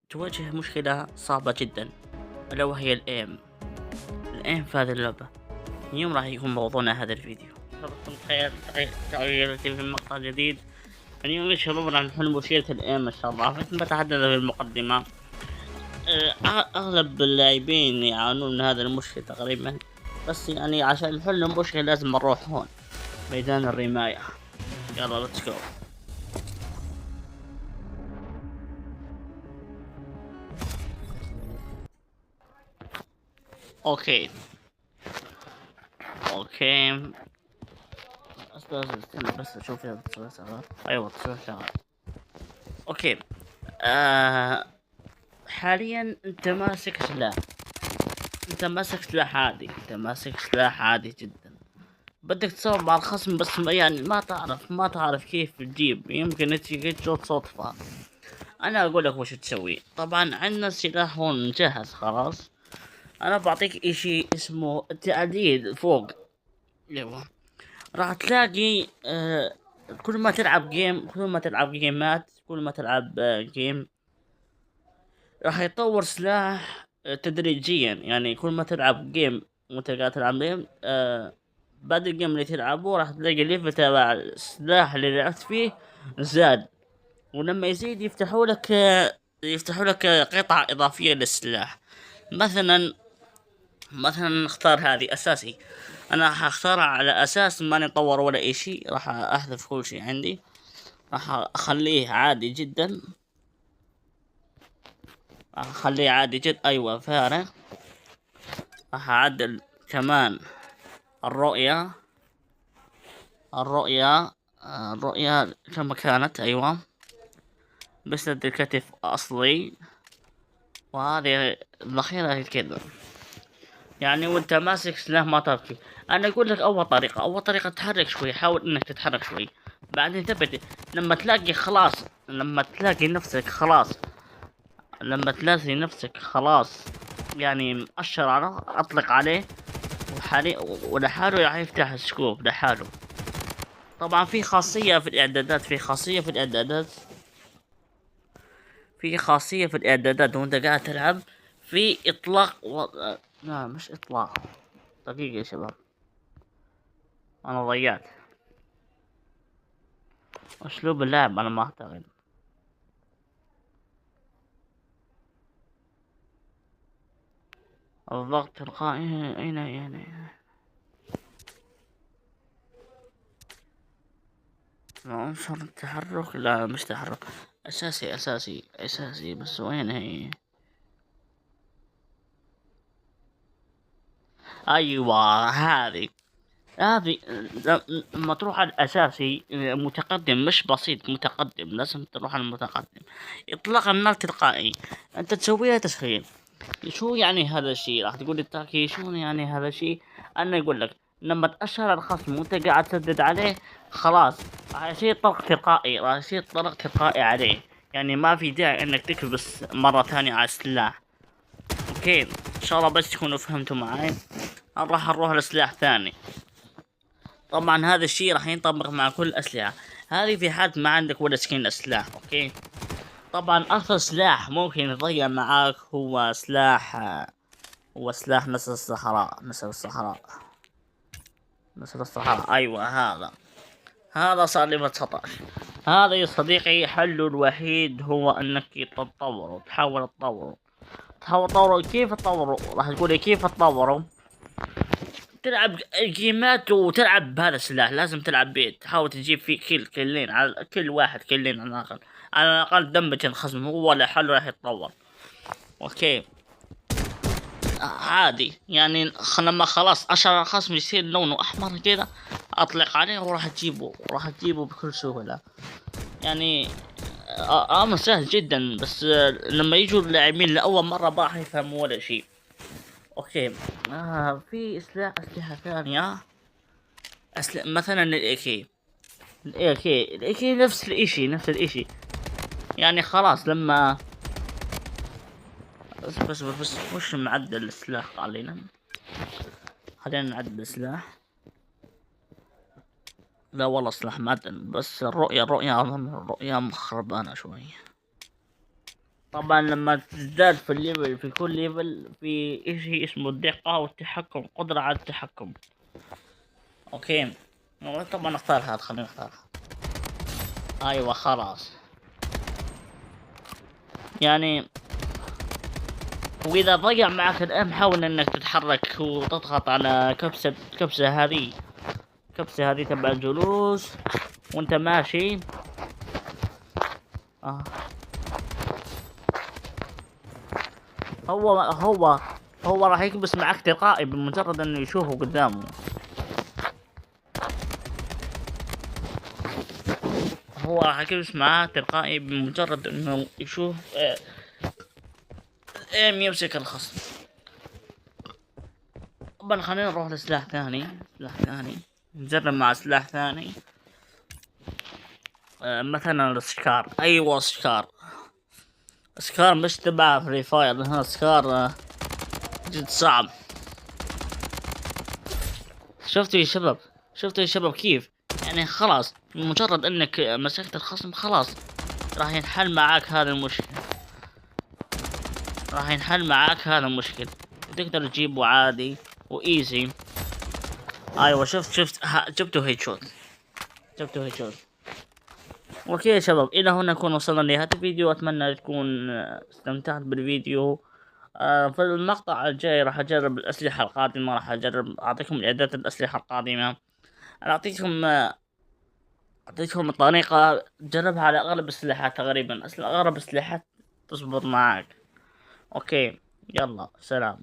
تواجه مشكلة صعبة جدا، ألا وهي الإيم في هذه اللعبة. اليوم راح يكون موضوعنا هذا الفيديو. شرفت الخير تغييرتي في مقطع جديد. اليوم يا شباب راح نحل مشكلة الإيم إن شاء الله. مثل ما تحدثنا في المقدمة، أغلب اللاعبين يعانون من هذا المشكلة تقريبا. بس يعني عشان نحل المشكلة لازم نروح هون ميدان الرماية. يلا ليتس جو. اوكي اوكي استنى بس اشوف اذا التصوير شغال. ايوه التصوير شغال. اوكي. حاليا انت ماسك سلاح. انت ماسك سلاح عادي جدا. بدك تصور مع الخصم بس يعني ما تعرف كيف تجيب. يمكن تجي شوت صدفة. انا اقول لك وش تسوي. طبعا عندنا السلاح هون جاهز خلاص. انا بعطيك اشي اسمه تعديل فوق. ايوه. راح تلاقي كل ما تلعب جيمات، كل ما تلعب جيم راح يطور سلاح تدريجيا. يعني كل ما تلعب جيم وانت قاعد تلعب جيم بعد الجيم اللي تلعبه راح تلاقي الليفل تبع السلاح اللي لعبت فيه زاد. ولما يزيد يفتحوا لك قطع إضافية للسلاح. مثلا نختار هذه أساسي. أنا هختارها على أساس ماني أطور ولا أي شيء. راح أحذف كل شيء عندي. راح أخليه عادي جدا. أيوة فارغ. راح أعدل كمان الرؤية. الرؤية كما كانت. أيوة. بسد الكتف أصلي. وهذه الأخيرة هي كذا. يعني وانت ماسك سلاح ما تبكي. انا اقول لك اول طريقة تحرك شوي. حاول انك تتحرك شوي. بعدين ثبت. لما تلاقي خلاص لما تلاقي نفسك خلاص يعني مأشر على اطلق عليه. ولحاله راح يفتح السكوب لحاله. طبعا في خاصية في الاعدادات وانت قاعد تلعب في اطلاق لا مش اطلاق. دقيقة يا شباب، انا ضيعت اسلوب اللعب. انا ما اعتقد الضغط تلقائي. اين يعني عنصر التحرك؟ لا مش تحرك. اساسي بس وين هي؟ ايوه هذه لما تروح على الاساسي متقدم مش بسيط، متقدم. لازم تروح على المتقدم. اطلاق النار تلقائي. انت تسويها تسخين. شو يعني هذا الشيء؟ راح تقول لي تاكي شو يعني هذا الشيء؟ انا اقول لك لما تأشر الخصم وانت قاعد تسدد عليه خلاص راح يصير طلق تلقائي عليه. يعني ما في داعي انك تكبس مرة ثانية على السلاح. اوكي ان شاء الله بس تكونوا فهمتوا معي. راح نروح لسلاح ثاني. طبعا هذا الشيء راح ينطبق مع كل الأسلحة. هذه في حال ما عندك ولا سكين السلاح. اوكي. طبعا اكثر سلاح ممكن يضيع معاك هو سلاح نسر الصحراء. ايوه هذا صار لي 19. هذا يا صديقي حله الوحيد هو انك تحاول تطوره. كيف تطوره؟ راح تقول لي كيف تطوره؟ تلعب جيمات وتلعب بهذا السلاح. لازم تلعب بيه. تحاول تجيب فيه كلين على كل واحد. كلين على الاقل دمج الخصم هو لحاله راح يتطور. اوكي. عادي يعني لما خلاص اشعر الخصم يصير لونه احمر كذا اطلق عليه وراح تجيبه بكل سهولة. يعني امر سهل جدا. بس لما يجوا اللاعبين لاول مرة ما راح يفهموا ولا شيء. اوكي. في اسلحة ثانية. مثلا الاي كي نفس الاشي. يعني خلاص لما بس وش معدل السلاح علينا. خلينا نعدل السلاح. لا والله سلاح معدل. بس الرؤية أظن الرؤية مخربانة شوي. طبعا لما تزداد في الليفل، في كل ليفل في شيء اسمه الدقة والتحكم، قدرة على التحكم. اوكي، طبعا اختار هذا، خلينا نختار. ايوه خلاص. يعني واذا ضيع معك الام حاول انك تتحرك وتضغط على كبسة هذه، كبسة هذه تبع الجلوس وانت ماشي. آه. هو راح يكبس معك تلقائي بمجرد انه يشوفه قدامه. هو راح يكبس معاه تلقائي بمجرد انه يشوف ايم يمسك الخصم. طبعا خلينا نروح لسلاح ثاني، نجرب مع سلاح ثاني. مثلا السكار. ايوه سكار مش تبع فري فاير، هنا سكار جد صعب. شفتوا يا شباب كيف يعني خلاص مجرد انك مسكت الخصم خلاص راح ينحل معاك هذا المشكل، تقدر تجيبه عادي وايزي. ايوه جبته هيد شوت. اوكي يا شباب، الى هنا نكون وصلنا لنهاية الفيديو. اتمنى تكون استمتعت بالفيديو. في المقطع الجاي راح اجرب الاسلحة القادمة، راح اعطيكم اعدادات الاسلحة القادمة. انا اعطيكم الطريقة جربها على اغلب السلاحات تقريبا، اغلب السلاحات تزبط معاك. اوكي يلا سلام.